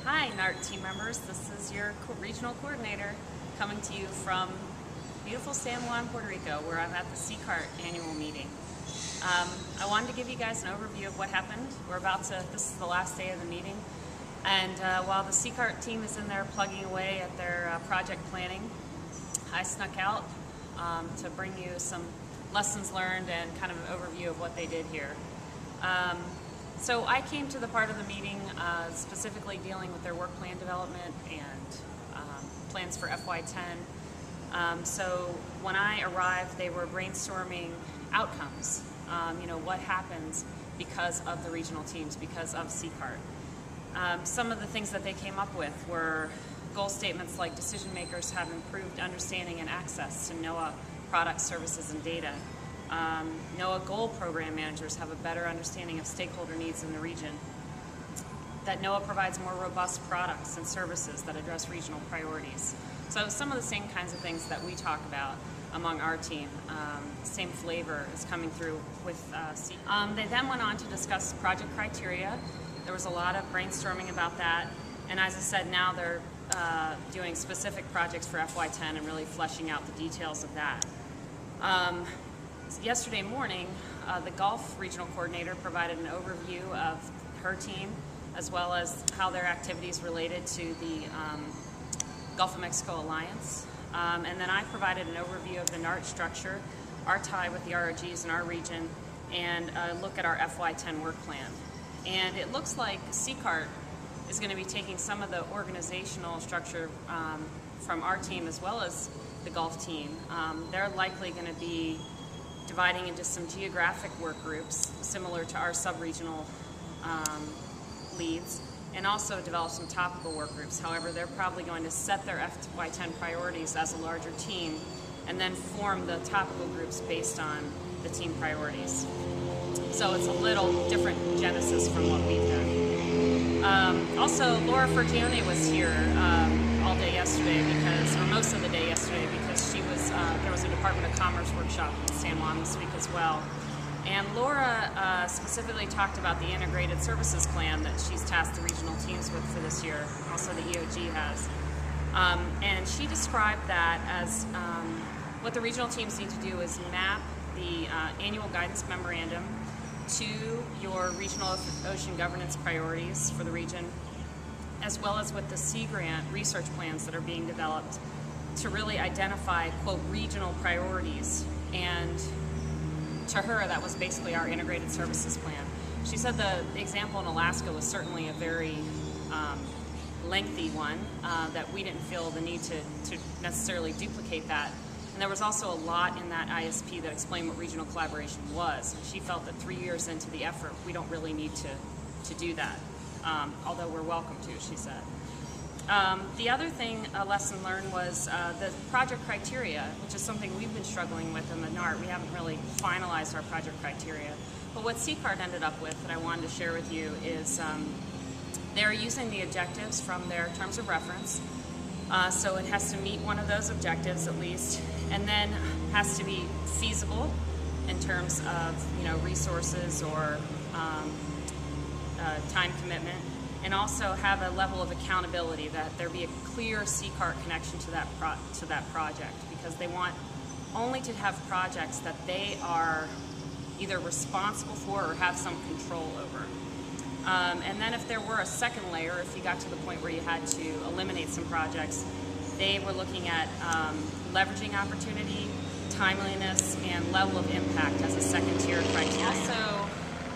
Hi, NART team members. This is your regional coordinator coming to you from beautiful San Juan, Puerto Rico, where I'm at the CCART annual meeting. I wanted to give you guys an overview of what happened. This is the last day of the meeting, and while the CCART team is in there plugging away at their project planning, I snuck out to bring you some lessons learned and kind of an overview of what they did here. So I came to the part of the meeting specifically dealing with their work plan development and plans for FY10. So when I arrived, they were brainstorming outcomes, what happens because of the regional teams, because of CCART. Some of the things that they came up with were goal statements like decision makers have improved understanding and access to NOAA products, services, and data. NOAA goal program managers have a better understanding of stakeholder needs in the region. That NOAA provides more robust products and services that address regional priorities. So some of the same kinds of things that we talk about among our team, same flavor is coming through with They then went on to discuss project criteria. There was a lot of brainstorming about that, and as I said, now they're doing specific projects for FY10 and really fleshing out the details of that. Yesterday morning, the Gulf Regional Coordinator provided an overview of her team, as well as how their activities related to the Gulf of Mexico Alliance. And then I provided an overview of the NART structure, our tie with the ROGs in our region, and a look at our FY10 work plan. And it looks like CCART is going to be taking some of the organizational structure from our team as well as the Gulf team. They're likely going to be dividing into some geographic work groups similar to our sub-regional leads, and also develop some topical work groups. However, they're probably going to set their FY10 priorities as a larger team and then form the topical groups based on the team priorities. So it's a little different genesis from what we've done. Also, Laura Fergione was here all day yesterday, or most of the day yesterday, because there was a Department of Commerce workshop in San Juan this week as well. And Laura specifically talked about the integrated services plan that she's tasked the regional teams with for this year, also the EOG has. And she described that as what the regional teams need to do is map the annual guidance memorandum to your regional ocean governance priorities for the region, as well as with the Sea Grant research plans that are being developed to really identify, quote, regional priorities. And to her, that was basically our integrated services plan. She said the example in Alaska was certainly a very lengthy one, that we didn't feel the need to necessarily duplicate that. And there was also a lot in that ISP that explained what regional collaboration was. She felt that 3 years into the effort, we don't really need to do that, although we're welcome to, she said. The other thing, a lesson learned, was the project criteria, which is something we've been struggling with in the NART. We haven't really finalized our project criteria. But what CCART ended up with that I wanted to share with you is they're using the objectives from their terms of reference. So it has to meet one of those objectives at least, and then has to be feasible in terms of resources or time commitment, and also have a level of accountability, that there be a clear CCART connection to that project, because they want only to have projects that they are either responsible for or have some control over. And then if there were a second layer, if you got to the point where you had to eliminate some projects, they were looking at leveraging opportunity, timeliness, and level of impact as a second tier criteria. Also,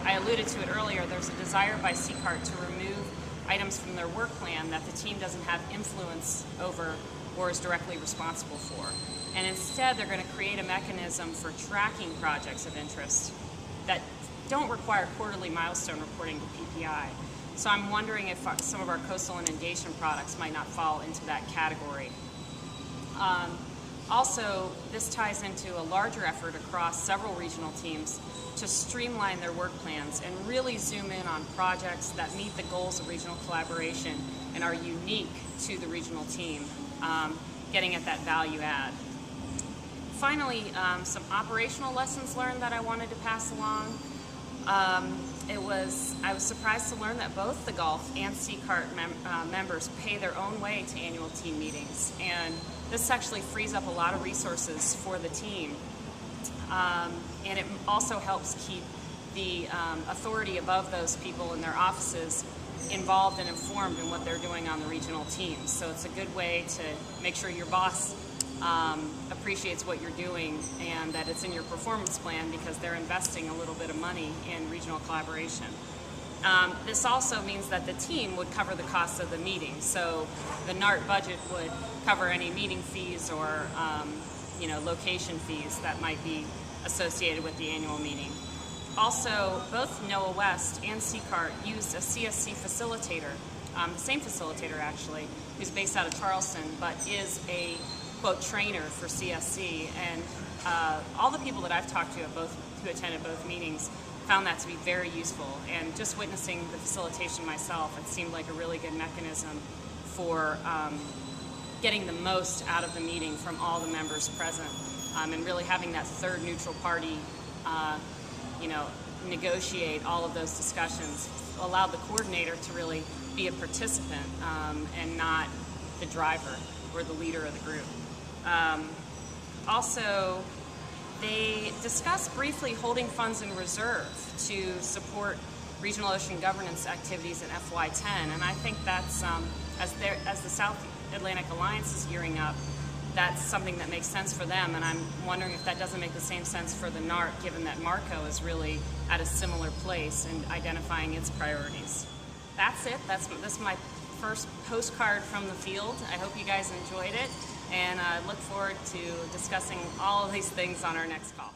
I alluded to it earlier, there's a desire by CCART to remove items from their work plan that the team doesn't have influence over or is directly responsible for. And instead, they're going to create a mechanism for tracking projects of interest that don't require quarterly milestone reporting to PPI. So I'm wondering if some of our coastal inundation products might not fall into that category. Also, this ties into a larger effort across several regional teams to streamline their work plans and really zoom in on projects that meet the goals of regional collaboration and are unique to the regional team, getting at that value add. Finally, some operational lessons learned that I wanted to pass along. I was surprised to learn that both the golf and C-Cart members pay their own way to annual team meetings, and this actually frees up a lot of resources for the team, and it also helps keep the authority above those people in their offices involved and informed in what they're doing on the regional teams. So it's a good way to make sure your boss appreciates what you're doing and that it's in your performance plan, because they're investing a little bit of money in regional collaboration. This also means that the team would cover the costs of the meeting. So the NART budget would cover any meeting fees or location fees that might be associated with the annual meeting. Also, both NOAA West and C-Cart used a CSC facilitator, the same facilitator actually, who's based out of Charleston, but is a quote trainer for CSC, and all the people that I've talked to who attended both meetings found that to be very useful, and just witnessing the facilitation myself, it seemed like a really good mechanism for getting the most out of the meeting from all the members present, and really having that third neutral party negotiate all of those discussions allowed the coordinator to really be a participant and not the driver or the leader of the group. Also, they discussed briefly holding funds in reserve to support regional ocean governance activities in FY10, and I think that's, as the South Atlantic Alliance is gearing up, that's something that makes sense for them, and I'm wondering if that doesn't make the same sense for the NART, given that MARCO is really at a similar place in identifying its priorities. That's it. This is my first postcard from the field. I hope you guys enjoyed it, and I look forward to discussing all of these things on our next call.